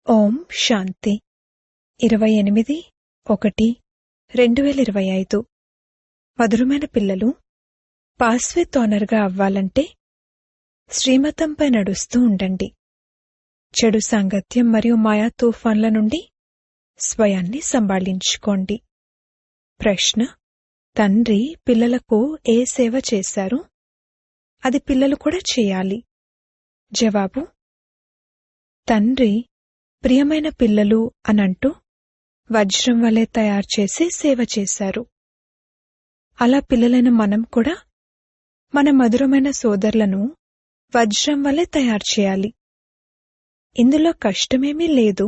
ఓం శాంతి 28/1/2025 మధురమైన పిల్లలు, పాస్విత్ ఆనర్గా అవ్వాలంటే శ్రీమతంపై నడుస్తూ ఉండండి. చెడు సాంగత్యం మరియు మాయా తుఫాన్ల నుండి స్వయాన్ని సంభాళించుకోండి. ప్రశ్న: తండ్రి పిల్లలకు ఏ సేవ చేశారు, అది పిల్లలు కూడా చేయాలి. జవాబు: తండ్రి ప్రియమైన పిల్లలు అనంటూ వజ్రం వలె తయారు చేసి సేవ చేశారు. అలా పిల్లలైన మనం కూడా మన మధురమైన సోదరులను వజ్రం వలె తయారు చేయాలి. ఇందులో కష్టమేమీ లేదు.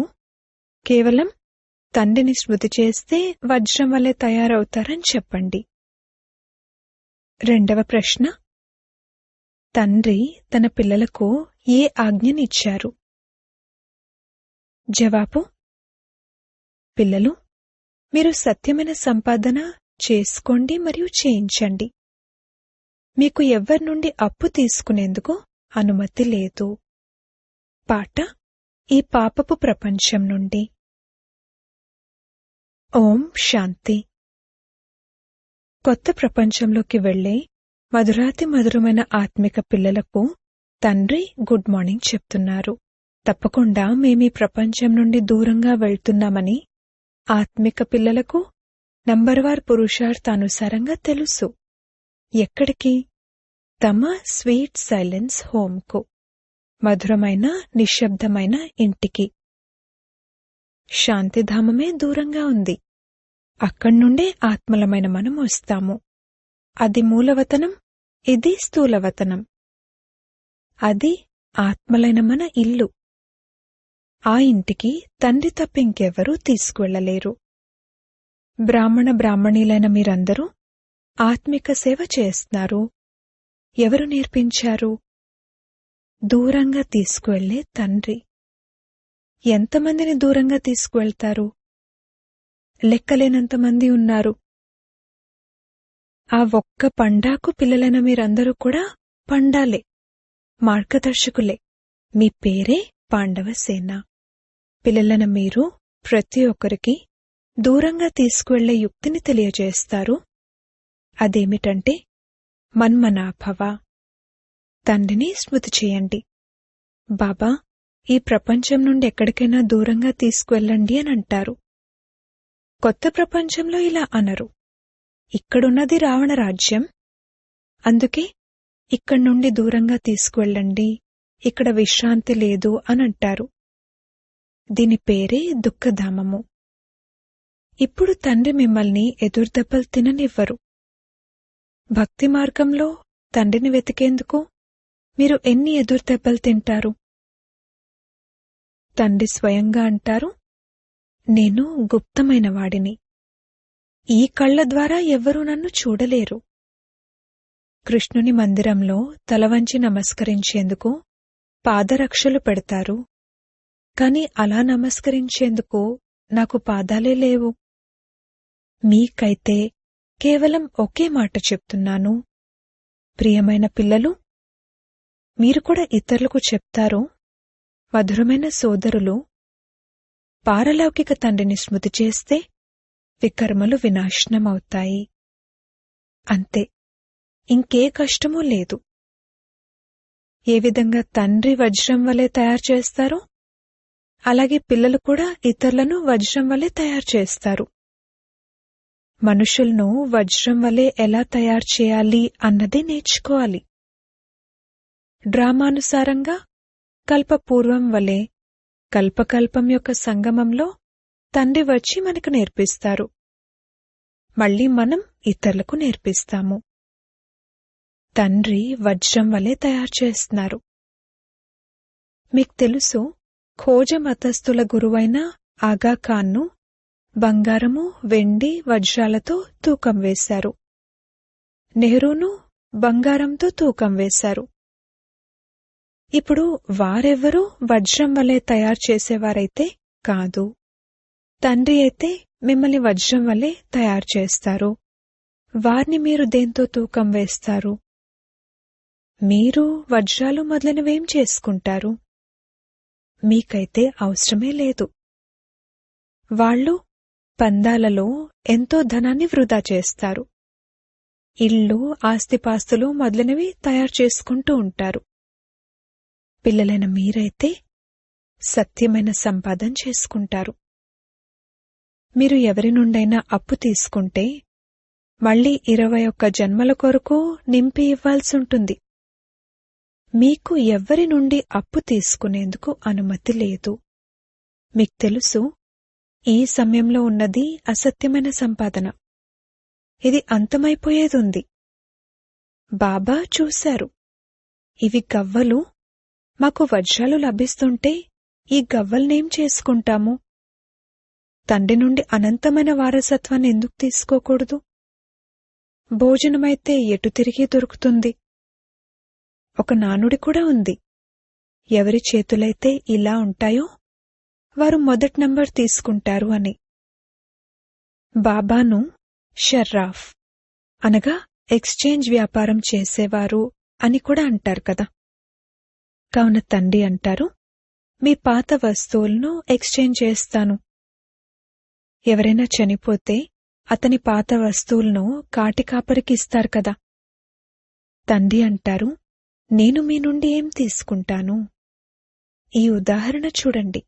కేవలం తండ్రిని స్మృతి చేస్తే వజ్రం వలె తయారవుతారని చెప్పండి. రెండవ ప్రశ్న: తండ్రి తన పిల్లలకు ఏ ఆజ్ఞనిచ్చారు? జవాబు: పిల్లలు, మీరు సత్యమైన సంపాదన చేసుకోండి మరియు చేయించండి. మీకు ఎవ్వరి నుండి అప్పు తీసుకునేందుకు అనుమతి లేదు. పాట: ఈ పాపపు ప్రపంచం నుండి. ఓం శాంతి. కొత్త ప్రపంచంలోకి వెళ్లే మధురాతి మధురమైన ఆత్మిక పిల్లలకు తండ్రి గుడ్ మార్నింగ్ చెప్తున్నారు. తప్పకుండా మేమీ ప్రపంచం నుండి దూరంగా వెళ్తున్నామని ఆత్మిక పిల్లలకు నంబర్వార్ పురుషార్థానుసారంగా తెలుసు. ఎక్కడికి? తమ స్వీట్ సైలెన్స్ హోమ్కు, మధురమైన నిశ్శబ్దమైన ఇంటికి. శాంతిధామమే దూరంగా ఉంది. అక్కడ్నుండే ఆత్మలమైన మనం వస్తాము. అది మూలవతనం, ఇది స్థూలవతనం. అది ఆత్మలైన మన ఇల్లు. ఆ ఇంటికి తండ్రి తప్ప ఇంకెవ్వరూ తీసుకువెళ్లలేరు. బ్రాహ్మణ బ్రాహ్మణీలైన మీరందరూ ఆత్మిక సేవ చేస్తున్నారు. ఎవరు నేర్పించారు? దూరంగా తీసుకువెళ్లే తండ్రి. ఎంతమందిని దూరంగా తీసుకువెళ్తారు? లెక్కలేనంతమంది ఉన్నారు. ఆ ఒక్క పండాకు పిల్లలైన మీరందరూ కూడా పండాలే, మార్గదర్శకులే. మీ పేరే పాండవసేన. పిల్లలైన మీరు ప్రతి ఒక్కరికి దూరంగా తీసుకువెళ్లే యుక్తిని తెలియజేస్తారు. అదేమిటంటే మన్మనాభవ. తండ్రిని స్మృతి చేయండి. బాబా, ఈ ప్రపంచం నుండి ఎక్కడికైనా దూరంగా తీసుకువెళ్ళండి అని అంటారు. కొత్త ప్రపంచంలో ఇలా అనరు. ఇక్కడున్నది రావణ రాజ్యం, అందుకే ఇక్కడ్నుండి దూరంగా తీసుకువెళ్ళండి, ఇక్కడ విశ్రాంతి లేదు అనంటారు. దీని పేరే దుఃఖధామము. ఇప్పుడు తండ్రి మిమ్మల్ని ఎదుర్దెబ్బలు తిననివ్వరు. భక్తి మార్గంలో తండ్రిని వెతికేందుకు మీరు ఎన్ని ఎదుర్దెబ్బలు తింటారు? తండ్రి స్వయంగా అంటారు, నేను గుప్తమైన వాడిని. ఈ కళ్ల ద్వారా ఎవ్వరూ నన్ను చూడలేరు. కృష్ణుని మందిరంలో తలవంచి నమస్కరించేందుకు పాదరక్షలు పెడతారు. కాని అలా నమస్కరించేందుకు నాకు పాదాలే లేవు. మీకైతే కేవలం ఒకే మాట చెప్తున్నాను. ప్రియమైన పిల్లలు, మీరు కూడా ఇతరులకు చెప్తారు, మధురమైన సోదరులు, పారలౌకిక తండ్రిని స్మృతి చేస్తే వికర్మలు వినాశనమవుతాయి. అంతే, ఇంకే కష్టమూ లేదు. ఏ విధంగా తండ్రి వజ్రం వలె తయారు చేస్తారో అలాగే పిల్లలు కూడా ఇతరులను వజ్రం వలె తయారు చేస్తారు. మనుషులను వజ్రం వలె ఎలా తయారు చేయాలి అన్నది నేర్చుకోవాలి. డ్రామానుసారంగా కల్పపూర్వం వలె కల్పకల్పం యొక్క సంగమంలో తండ్రి వచ్చి మనకు నేర్పిస్తారు. మళ్లీ మనం ఇతరులకు నేర్పిస్తాము. తండ్రి వజ్రం వలె తయారు చేస్తున్నారు. మీకు తెలుసు, ఖోజ మతస్థుల గురువైన ఆగాఖాన్ను బంగారము, వెండి, వజ్రాలతో తూకం వేశారు. నెహ్రూను బంగారంతో తూకం వేశారు. ఇప్పుడు వారెవ్వరూ వజ్రం వలె తయారు చేసేవారైతే కాదు. తండ్రి అయితే మిమ్మల్ని వజ్రం వలె తయారు చేస్తారు. వారిని మీరు దేంతో తూకం వేస్తారు? మీరు వజ్రాలు మొదలైనవేం చేసుకుంటారు? మీకైతే అవసరమే లేదు. వాళ్ళు పందాలలో ఎంతో ధనాన్ని వృధా చేస్తారు. ఇళ్ళు, ఆస్తిపాస్తులు మొదలైనవి తయారు చేసుకుంటూ ఉంటారు. పిల్లలైన మీరైతే సత్యమైన సంపాదన చేసుకుంటారు. మీరు ఎవరి నుండైనా అప్పు తీసుకుంటే మళ్లీ 21 జన్మల కొరకు నింపి ఇవ్వాల్సుంటుంది. మీకు ఎవ్వరి నుండి అప్పు తీసుకునేందుకు అనుమతి లేదు. మీకు తెలుసు, ఈ సమయంలో ఉన్నది అసత్యమైన సంపాదన. ఇది అంతమైపోయేదుంది. బాబా చూశారు, ఇవి గవ్వలు. మాకు వజ్రాలు లభిస్తుంటే ఈ గవ్వల్నేం చేసుకుంటాము? తండ్రి నుండి అనంతమైన వారసత్వాన్ని ఎందుకు తీసుకోకూడదు? భోజనమైతే ఎటు తిరిగి దొరుకుతుంది. ఒక నానుడి కూడా ఉంది, ఎవరి చేతులైతే ఇలా ఉంటాయో వారు మొదటి నంబర్ తీసుకుంటారు అని. బాబాను షర్రాఫ్ అనగా ఎక్స్చేంజ్ వ్యాపారం చేసేవారు అని కూడా అంటారు కదా. కావున తండ్రి అంటారు, మీ పాత వస్తువులను ఎక్స్చేంజ్ చేస్తాను. ఎవరైనా చనిపోతే అతని పాత వస్తువులను కాటికాపరికి ఇస్తారు కదా. తండ్రి అంటారు, నేను మీ నుండి ఏం తీసుకుంటాను? ఈ ఉదాహరణ చూడండి.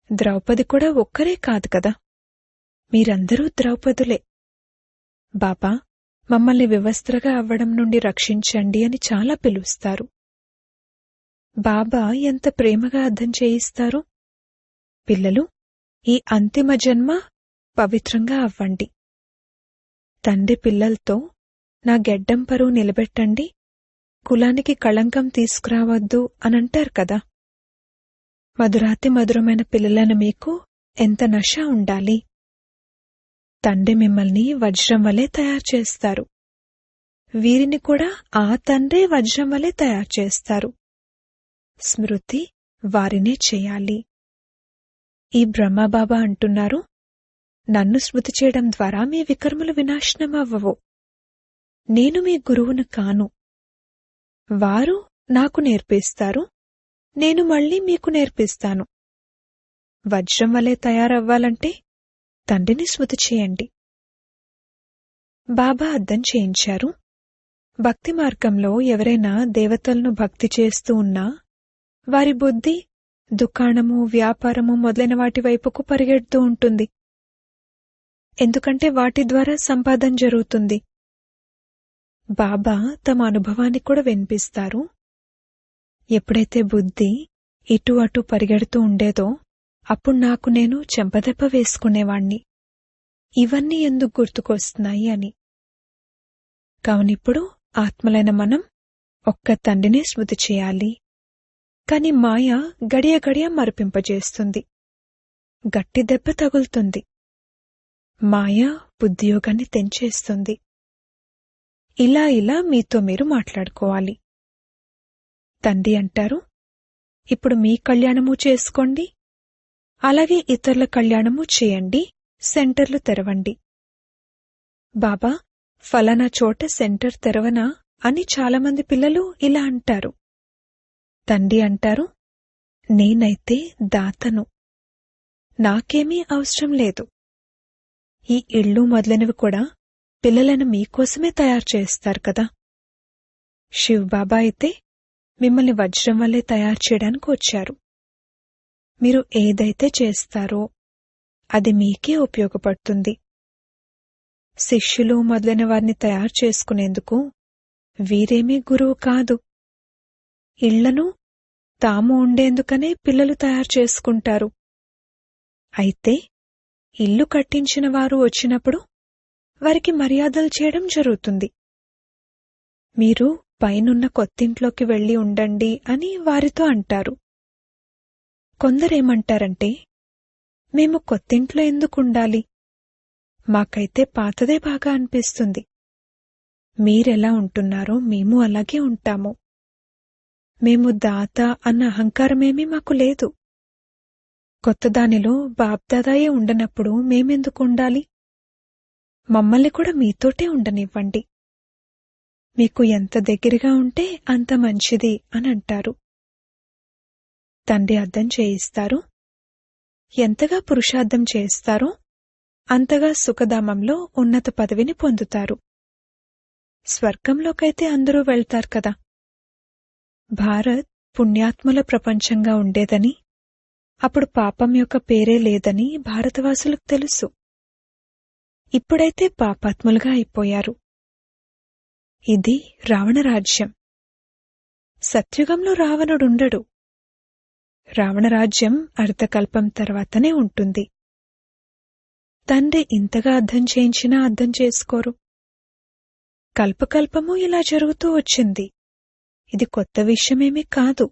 ద్రౌపది కూడా ఒక్కరే కాదు కదా, మీరందరూ ద్రౌపదులే. బాబా మమ్మల్ని వివస్త్రగా అవ్వడం నుండి రక్షించండి అని చాలా పిలుస్తారు. బాబా ఎంత ప్రేమగా అర్థం చేయిస్తారు. పిల్లలు, ఈ అంతిమ జన్మ పవిత్రంగా అవ్వండి. తండ్రి పిల్లలతో నా గెడ్డం పరువు నిలబెట్టండి, కులానికి కళంకం తీసుకురావద్దు అనంటారు కదా. మధురాతి మధురమైన పిల్లలను మీకు ఎంత నష ఉండాలి. తండ్రి మిమ్మల్ని వజ్రం వలె తయారు చేస్తారు. వీరిని కూడా ఆ తండ్రే వజ్రం వలె తయారు చేస్తారు. స్మృతి వారినే చేయాలి. ఈ బ్రహ్మబాబా అంటున్నారు, నన్ను స్మృతి చేయడం ద్వారా మీ వికర్మలు వినాశనం అవ్వవు. నేను మీ గురువును కాను. వారు నాకు నేర్పిస్తారు, నేను మళ్లీ మీకు నేర్పిస్తాను. వజ్రం వలె తయారవ్వాలంటే తండ్రిని స్మృతి చేయండి. బాబా అర్థం చేయించారు, భక్తి మార్గంలో ఎవరైనా దేవతలను భక్తి చేస్తూ ఉన్నా వారి బుద్ధి దుకాణము, వ్యాపారము మొదలైన వాటి వైపుకు పరిగెడుతూ ఉంటుంది. ఎందుకంటే వాటి ద్వారా సంపాదన జరుగుతుంది. బాబా తమ అనుభవాన్ని కూడా వినిపిస్తారు. ఎప్పుడైతే బుద్ధి ఇటు అటు పరిగెడుతూ ఉండేదో అప్పుడు నాకు నేను చెంపదెబ్బ వేసుకునేవాణ్ణి. ఇవన్నీ ఎందుకు గుర్తుకొస్తున్నాయి అని. కావునిప్పుడు ఆత్మలైన మనం ఒక్క తండ్రినే స్మృతి చేయాలి. కాని మాయ గడియ గడియ మరిపింపజేస్తుంది. గట్టి దెబ్బ తగులుతుంది. మాయ బుద్ధియోగాన్ని తెంచేస్తుంది. ఇలా ఇలా మీతో మీరు మాట్లాడుకోవాలి. తండ్రి అంటారు, ఇప్పుడు మీ కళ్యాణము చేసుకోండి, అలాగే ఇతరుల కళ్యాణము చేయండి, సెంటర్లు తెరవండి. బాబా ఫలానా చోట సెంటర్ తెరవనా అని చాలామంది పిల్లలు ఇలా అంటారు. తండ్రి అంటారు, నేనైతే దాతను, నాకేమీ అవసరం లేదు. ఈ ఇళ్ళు మొదలైనవి కూడా పిల్లలను మీకోసమే తయారు చేస్తారు కదా. శివబాబా అయితే మిమ్మల్ని వజ్రం వల్లే తయారు చేయడానికి వచ్చారు. మీరు ఏదైతే చేస్తారో అది మీకే ఉపయోగపడుతుంది. శిష్యులు మొదలైన వారిని తయారు చేసుకునేందుకు వీరేమీ గురువు కాదు. ఇళ్లను తాము ఉండేందుకనే పిల్లలు తయారు చేసుకుంటారు. అయితే ఇల్లు కట్టించిన వారు వచ్చినప్పుడు వారికి మర్యాదలు చేయడం జరుగుతుంది. మీరు పైనున్న కొత్తింట్లోకి వెళ్లి ఉండండి అని వారితో అంటారు. కొందరేమంటారంటే, మేము కొత్తింట్లో ఎందుకుండాలి, మాకైతే పాతదే బాగా అనిపిస్తుంది. మీరెలా ఉంటున్నారో మేము అలాగే ఉంటాము. మేము దాత అన్న అహంకారమేమీ మాకు లేదు. కొత్తదానిలో బాబ్దాదాయే ఉండనప్పుడు మేమెందుకు ఉండాలి? మమ్మల్ని కూడా మీతోటే ఉండనివ్వండి. మీకు ఎంత దగ్గరగా ఉంటే అంత మంచిది అని అంటారు. తండ్రి అర్థం చేయిస్తారు. ఎంతగా పురుషార్థం చేస్తారో అంతగా సుఖధామంలో ఉన్నత పదవిని పొందుతారు. స్వర్గంలోకైతే అందరూ వెళ్తారు కదా. భారత్ పుణ్యాత్ముల ప్రపంచంగా ఉండేదని, అప్పుడు పాపం యొక్క పేరే లేదని భారతవాసులకు తెలుసు. ఇప్పుడైతే పాపాత్ములుగా అయిపోయారు. ఇది రావణరాజ్యం. సత్యుగంలో రావణుడుండడు. రావణరాజ్యం అర్ధకల్పం తర్వాతనే ఉంటుంది. తండ్రి ఇంతగా అర్థం చేయించినా అర్థం చేసుకోరు. కల్పకల్పము ఇలా జరుగుతూ వచ్చింది. ఇది కొత్త విషయమేమీ కాదు.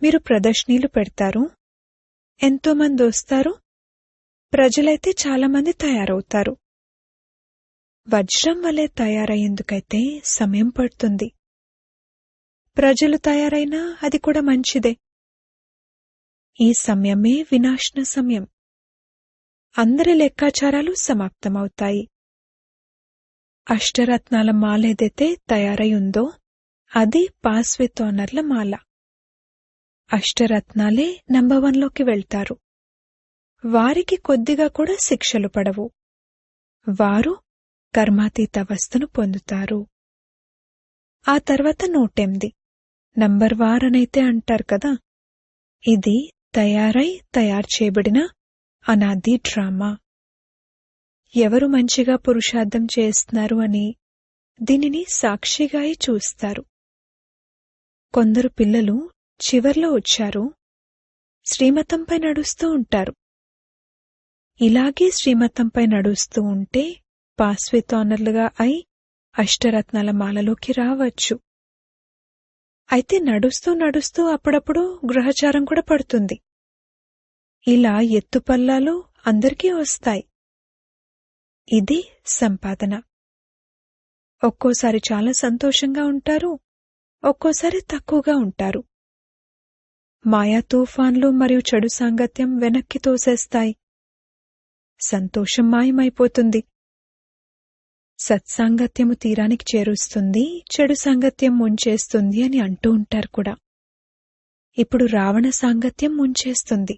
మీరు ప్రదర్శనలు పెడతారు, ఎంతోమంది వస్తారు, ప్రజలైతే చాలామంది తయారవుతారు. వజ్రం వలె తయారయ్యేందుకైతే సమయం పడుతుంది. ప్రజలు తయారైనా అది కూడా మంచిదే. ఈ సమయమే వినాశన సమయం. అందరి లెక్కాచారాలు సమాప్తమవుతాయి. అష్టరత్నాల మాల ఏదైతే తయారై ఉందో అది పాస్ విత్ ఆనర్ల మాల. అష్టరత్నాలే నంబర్ 1లోకి వెళ్తారు. వారికి కొద్దిగా కూడా శిక్షలు పడవు. వారు కర్మాతీత అవస్థను పొందుతారు. ఆ తర్వాత 108 నంబర్ వారనైతే అంటారు కదా. ఇది తయారు చేయబడిన అనాది డ్రామా. ఎవరు మంచిగా పురుషార్థం చేస్తున్నారు అని దీనిని సాక్షిగా చూస్తారు. కొందరు పిల్లలు చివర్లో వచ్చారు, శ్రీమతంపై నడుస్తూ ఉంటారు. ఇలాగే శ్రీమతంపై నడుస్తూ ఉంటే పాస్ విత్ ఆనర్లుగా అయి అష్టరత్నాల మాలలోకి రావచ్చు. అయితే నడుస్తూ నడుస్తూ అప్పుడప్పుడు గ్రహచారం కూడా పడుతుంది. ఇలా ఎత్తుపల్లాలు అందరికీ వస్తాయి. ఇది సంపాదన. ఒక్కోసారి చాలా సంతోషంగా ఉంటారు, ఒక్కోసారి తక్కువగా ఉంటారు. మాయా తుఫాన్లు మరియు చెడు సాంగత్యం వెనక్కి తోసేస్తాయి. సంతోషం మాయమైపోతుంది. సత్సాంగత్యము తీరానికి చేరుస్తుంది, చెడు సాంగత్యం ముంచేస్తుంది అని అంటూ ఉంటారు కూడా. ఇప్పుడు రావణ సాంగత్యం ముంచేస్తుంది,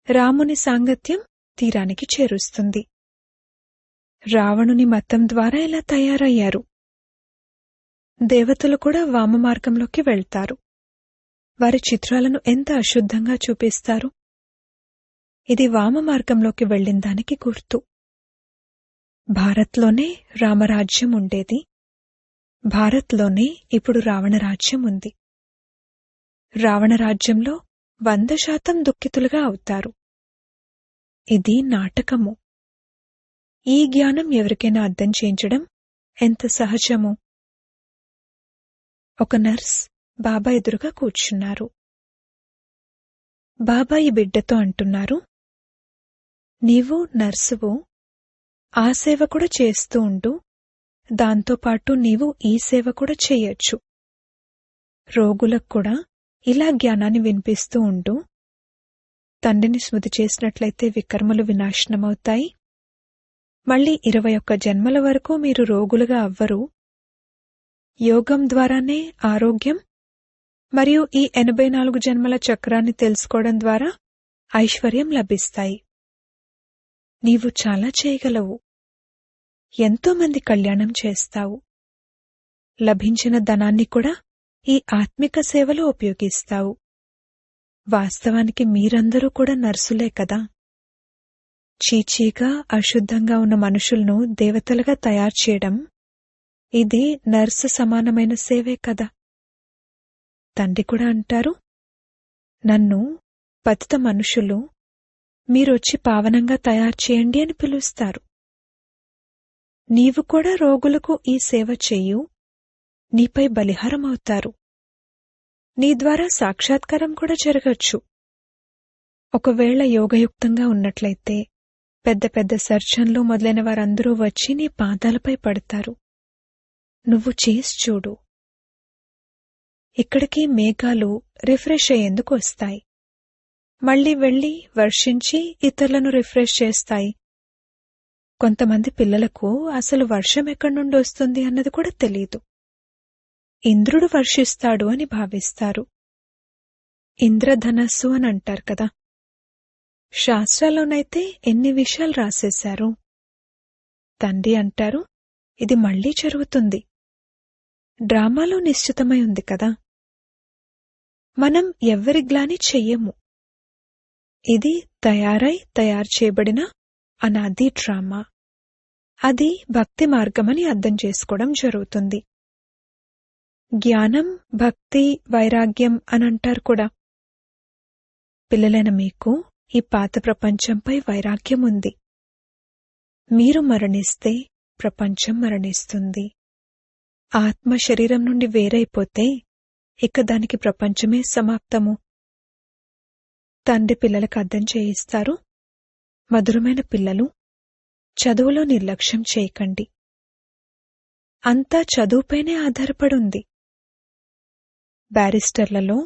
రాముని సాంగత్యం తీరానికి చేరుస్తుంది. రావణుని మతం ద్వారా ఇలా తయారయ్యారు. దేవతలు కూడా వామ మార్గంలోకి వెళ్తారు. వారి చిత్రాలను ఎంత అశుద్ధంగా చూపిస్తారు. ఇది వామ మార్గంలోకి వెళ్లిన దానికి గుర్తు. భారత్లోనే రామరాజ్యం ఉండేది. భారత్లోనే ఇప్పుడు రావణరాజ్యం ఉంది. రావణరాజ్యంలో 100% దుఃఖితులుగా అవుతారు. ఇది నాటకము. ఈ జ్ఞానం ఎవరికైనా అర్థం చేయించడం ఎంత సహజము. ఒక నర్స్ బాబా ఎదురుగా కూర్చున్నారు. బాబా ఈ బిడ్డతో అంటున్నారు, నీవు నర్సువు, ఆ సేవ కూడా చేస్తూ ఉండు, దాంతోపాటు నీవు ఈ సేవ కూడా చెయ్యొచ్చు. రోగులకు కూడా ఇలా జ్ఞానాన్ని వినిపిస్తూ ఉండు. తండ్రిని స్మృతి చేసినట్లయితే వికర్మలు వినాశనమవుతాయి. మళ్లీ 21 జన్మల వరకు మీరు రోగులుగా అవ్వరు. యోగం ద్వారానే ఆరోగ్యం మరియు ఈ 84 జన్మల చక్రాన్ని తెలుసుకోవడం ద్వారా ఐశ్వర్యం లభిస్తాయి. నీవు చాలా చేయగలవు. ఎంతోమంది కళ్యాణం చేస్తావు. లభించిన ధనాన్ని కూడా ఈ ఆత్మిక సేవలో ఉపయోగిస్తావు. వాస్తవానికి మీరందరూ కూడా నర్సులే కదా. చీచీగా అశుద్ధంగా ఉన్న మనుషులను దేవతలుగా తయారు చేయడం, ఇది నర్సు సమానమైన సేవే కదా. తండ్రి కూడా అంటారు, నన్ను పతిత మనుషులు మీరొచ్చి పావనంగా తయారు చేయండి అని పిలుస్తారు. నీవు కూడా రోగులకు ఈ సేవ చెయ్యు, నీపై బలిహారమవుతారు. నీ ద్వారా సాక్షాత్కారం కూడా జరగచ్చు. ఒకవేళ యోగయుక్తంగా ఉన్నట్లయితే పెద్ద పెద్ద సర్జన్లు మొదలైన వారందరూ వచ్చి నీ పాదాలపై పడతారు. నువ్వు చేసి చూడు. ఇక్కడికి మేఘాలు రిఫ్రెష్ అయ్యేందుకు వస్తాయి. మళ్లీ వెళ్లి వర్షించి ఇతరులను రిఫ్రెష్ చేస్తాయి. కొంతమంది పిల్లలకు అసలు వర్షం ఎక్కడి నుండి వస్తుంది అన్నది కూడా తెలీదు. ఇంద్రుడు వర్షిస్తాడు అని భావిస్తారు. ఇంద్రధనస్సు అని అంటారు కదా. శాస్త్రాల్లోనైతే ఎన్ని విషయాలు రాసేశారు. తండ్రి అంటారు, ఇది మళ్లీ జరుగుతుంది. డ్రామాలో నిశ్చితమై ఉంది కదా. మనం ఎవ్వరి గ్లాని చెయ్యము. ఇది తయారు చేయబడిన అనాది డ్రామా. అది భక్తి మార్గమని అర్థం చేసుకోవడం జరుగుతుంది. జ్ఞానం, భక్తి, వైరాగ్యం అని అంటారు కూడా. పిల్లలైన మీకు ఈ పాత ప్రపంచంపై వైరాగ్యం ఉంది. మీరు మరణిస్తే ప్రపంచం మరణిస్తుంది. ఆత్మ శరీరం నుండి వేరైపోతే ఇక దానికి ప్రపంచమే సమాప్తము. తండ్రి పిల్లలకు అర్థం చేయిస్తారు, మధురమైన పిల్లలు, చదువులో నిర్లక్ష్యం చేయకండి. అంతా చదువుపైనే ఆధారపడుంది. బ్యారిస్టర్లలో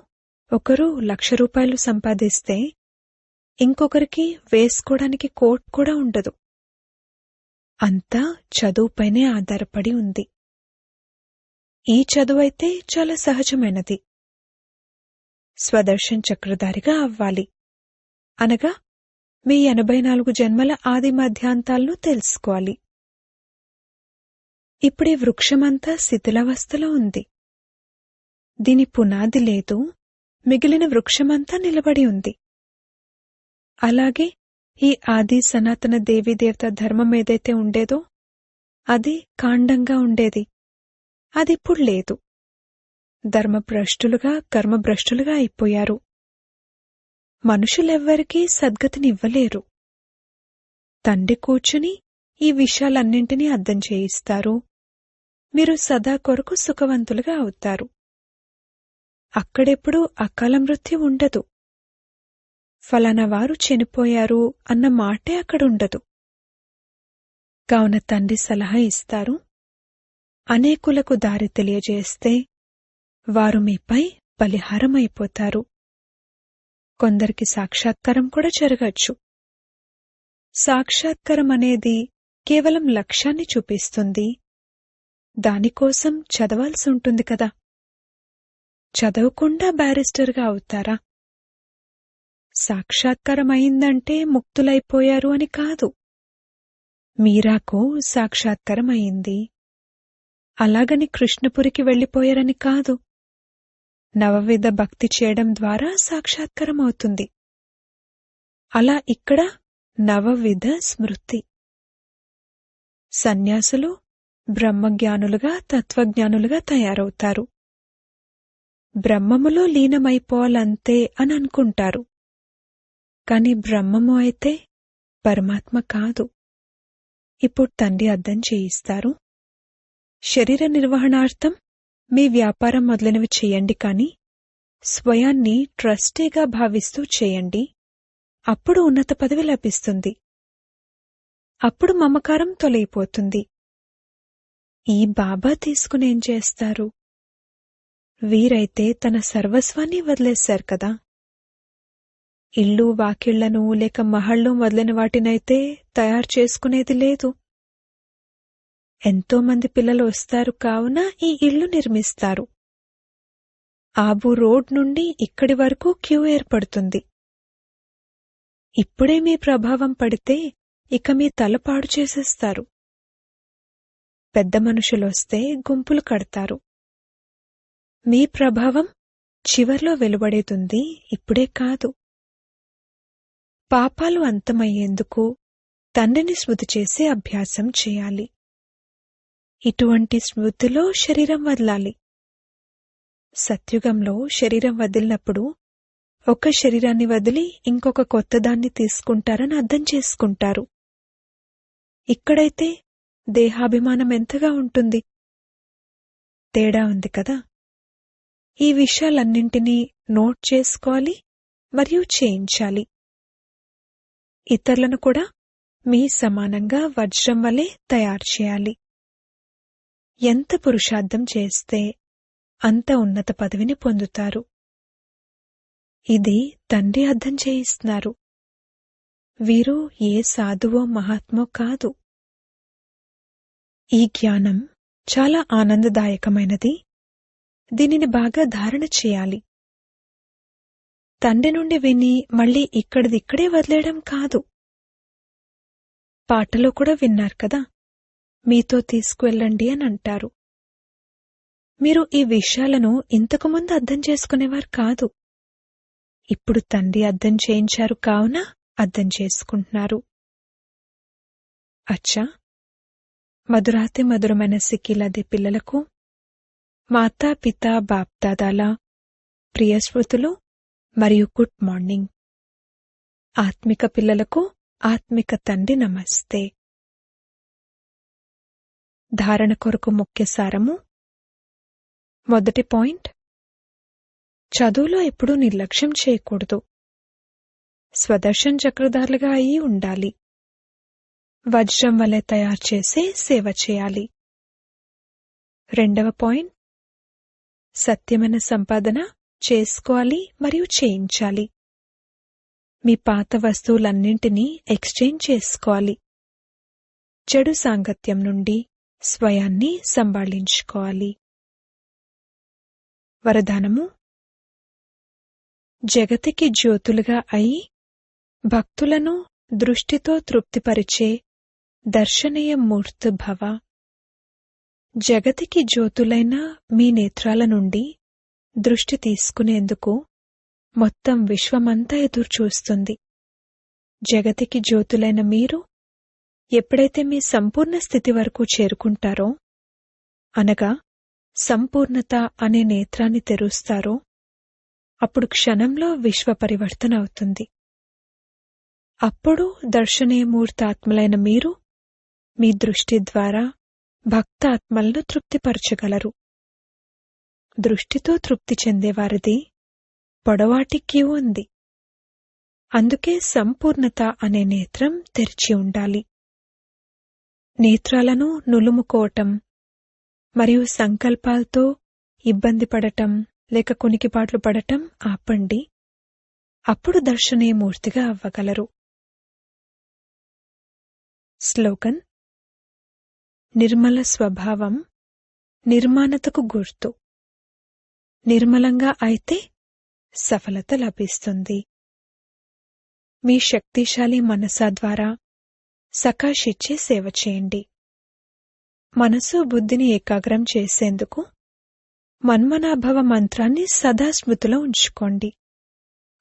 ఒకరు 1,00,000 రూపాయలు సంపాదిస్తే ఇంకొకరికి వేసుకోవడానికి కోట్ కూడా ఉండదు. అంతా చదువుపైనే ఆధారపడి ఉంది. ఈ చదువైతే చాలా సహజమైనది. స్వదర్శన్ చక్రధారిగా అవ్వాలి అనగా మీ 84 జన్మల ఆది మధ్యాంతాలను తెలుసుకోవాలి. ఇప్పుడీ వృక్షమంతా శిథిలావస్థలో ఉంది. దీని పునాది లేదు, మిగిలిన వృక్షమంతా నిలబడి ఉంది. అలాగే ఈ ఆది సనాతన దేవీదేవత ధర్మం ఏదైతే ఉండేదో అది కాండంగా ఉండేది. అదిప్పుడు లేదు. ధర్మభ్రష్టులుగా, కర్మభ్రష్టులుగా అయిపోయారు. మనుషులెవ్వరికీ సద్గతినివ్వలేరు. తండ్రి కూర్చుని ఈ విషయాలన్నింటినీ అర్థం చేయిస్తారు. మీరు సదా కొరకు సుఖవంతులుగా అవుతారు. అక్కడెప్పుడు అకాల మృత్యు ఉండదు. ఫలానా వారు చనిపోయారు అన్న మాటే అక్కడుండదు. కావున తండ్రి సలహా ఇస్తారు, అనేకులకు దారి తెలియజేస్తే వారు మీపై బలిహారమైపోతారు. కొందరికి సాక్షాత్కారం కూడా జరగచ్చు. సాక్షాత్కారం అనేది కేవలం లక్ష్యాన్ని చూపిస్తుంది. దానికోసం చదవాల్సి ఉంటుంది కదా. చదవకుండా బ్యారిస్టర్గా అవుతారా? సాక్షాత్కారం అయిందంటే ముక్తులైపోయారు అని కాదు. మీరాకు సాక్షాత్కారం అయింది, అలాగని కృష్ణపురికి వెళ్లిపోయారని కాదు. నవవిధ భక్తి చేయడం ద్వారా సాక్షాత్కారం అవుతుంది. అలా ఇక్కడ నవవిధ స్మృతి. సన్యాసులు బ్రహ్మజ్ఞానులుగా, తత్వజ్ఞానులుగా తయారవుతారు. బ్రహ్మములో లీనమైపోవాలంతే అని అనుకుంటారు. కాని బ్రహ్మము అయితే పరమాత్మ కాదు. ఇప్పుడు తండ్రి అర్థం చేయిస్తారు, శరీర నిర్వహణార్థం మీ వ్యాపారం మొదలైనవి చేయండి, కాని స్వయాన్ని ట్రస్టీగా భావిస్తూ చేయండి. అప్పుడు ఉన్నత పదవి లభిస్తుంది. అప్పుడు మమకారం తొలగిపోతుంది. ఈ బాబా తీసుకునేం చేస్తారు? వీరైతే తన సర్వస్వాన్ని వదిలేశారు కదా. ఇళ్ళు, వాకిళ్లను లేక మహళ్ళు మొదలైన వాటినైతే తయారు చేసుకునేది లేదు. ఎంతోమంది పిల్లలు వస్తారు కావున ఈ ఇళ్లు నిర్మిస్తారు. ఆబు రోడ్ నుండి ఇక్కడి వరకు క్యూ ఏర్పడుతుంది. ఇప్పుడే మీ ప్రభావం పడితే ఇక మీ తల పాడు చేసేస్తారు. పెద్ద మనుషులొస్తే గుంపులు కడతారు. మీ ప్రభావం చివర్లో వెలువడేతుంది, ఇప్పుడే కాదు. పాపాలు అంతమయ్యేందుకు తండ్రిని స్మృతి చేసే అభ్యాసం చేయాలి. ఇటువంటి స్మృతిలో శరీరం వదలాలి. సత్యుగంలో శరీరం వదిలినప్పుడు ఒక శరీరాన్ని వదిలి ఇంకొక కొత్తదాన్ని తీసుకుంటారని అర్థం చేసుకుంటారు. ఇక్కడైతే దేహాభిమానం ఎంతగా ఉంటుంది. తేడా ఉంది కదా. ఈ విషయాలన్నింటినీ నోట్ చేసుకోవాలి మరియు చేయించాలి. ఇతరులను కూడా మీ సమానంగా వజ్రం వలె తయారు చేయాలి. ఎంత పురుషార్థం చేస్తే అంత ఉన్నత పదవిని పొందుతారు. ఇది తండ్రి అర్థం చేయిస్తున్నారు. వీరు ఏ సాధువో మహాత్మో కాదు. ఈ జ్ఞానం చాలా ఆనందదాయకమైనది. దీనిని బాగా ధారణ చేయాలి. తండ్రి నుండి విని మళ్ళీ ఇక్కడిదిక్కడే వదిలేయడం కాదు. పాటలో కూడా విన్నారు కదా, మీతో తీసుకువెళ్ళండి అని అంటారు. మీరు ఈ విషయాలను ఇంతకుముందు అర్థం చేసుకునేవారు కాదు. ఇప్పుడు తండ్రి అర్థం చేయించారు కావున అర్థం చేసుకుంటున్నారు. అచ్చా, మధురాతి మధురమైన సిక్కిలది పిల్లలకు మాతా పితా బాప్దాదాల ప్రియ స్మృతులు మరియు గుడ్ మార్నింగ్. ఆత్మిక పిల్లలకు ఆత్మిక తండ్రి నమస్తే. ధారణ కొరకు ముఖ్య సారము. మొదటి పాయింట్, చదువులో ఎప్పుడూ నిర్లక్ష్యం చేయకూడదు. స్వదర్శన్ చక్రధారులుగా అయి ఉండాలి. వజ్రం వలె తయారు చేసే సేవ చేయాలి. రెండవ పాయింట్, సత్యమైన సంపాదన చేసుకోవాలి మరియు చేయించాలి. మీ పాత వస్తువులన్నింటినీ ఎక్స్చేంజ్ చేసుకోవాలి. చెడు సాంగత్యం నుండి స్వయాన్ని సంభాళించుకోవాలి. వరదానము. జగతికి జ్యోతులుగా అయి భక్తులను దృష్టితో తృప్తిపరిచే దర్శనీయ మూర్తి భవ. జగతికి జ్యోతులైన మీ నేత్రాల నుండి దృష్టి తీసుకునేందుకు మొత్తం విశ్వమంతా ఎదురుచూస్తుంది. జగతికి జ్యోతులైన మీరు ఎప్పుడైతే మీ సంపూర్ణ స్థితి వరకు చేరుకుంటారో, అనగా సంపూర్ణత అనే నేత్రాన్ని తెరుస్తారో, అప్పుడు క్షణంలో విశ్వ పరివర్తన అవుతుంది. అప్పుడు దర్శనీయమూర్తాత్మలైన మీరు మీ దృష్టి ద్వారా భక్త ఆత్మలను తృప్తిపరచగలరు. దృష్టితో తృప్తి చెందేవారిది పొడవాటి క్యూ ఉంది. అందుకే సంపూర్ణత అనే నేత్రం తెరిచి ఉండాలి. నేత్రాలను నులుముకోవటం మరియు సంకల్పాలతో ఇబ్బంది పడటం లేక కునికిపాట్లు పడటం ఆపండి. అప్పుడు దర్శనీయమూర్తిగా అవ్వగలరు. స్లోగన్. నిర్మల స్వభావం నిర్మాణతకు గుర్తు. నిర్మలంగా అయితే సఫలత లభిస్తుంది. మీ శక్తిశాలి మనసా ద్వారా సకాషిచ్చే సేవ చేయండి. మనసు బుద్ధిని ఏకాగ్రం చేసేందుకు మన్మనాభవ మంత్రాన్ని సదా స్మృతిలో ఉంచుకోండి.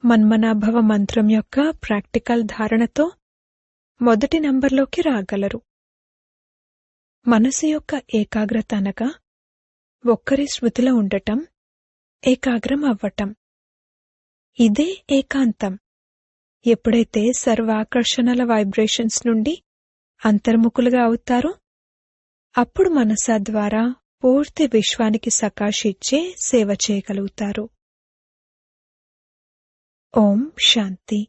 మన్మనాభవ మంత్రం యొక్క ప్రాక్టికల్ ధారణతో మొదటి నంబర్లోకి రాగలరు. మనసు యొక్క ఏకాగ్రత అనగా ఒక్కరి స్మృతిలో ఉండటం, ఏకాగ్రం అవ్వటం. ఇదే ఏకాంతం. ఎప్పుడైతే సర్వాకర్షణల వైబ్రేషన్స్ నుండి అంతర్ముఖులుగా అవుతారో, అప్పుడు మనసా ద్వారా పూర్తి విశ్వానికి సకాషిచ్చే సేవ చేయగలుగుతారు. ఓం శాంతి.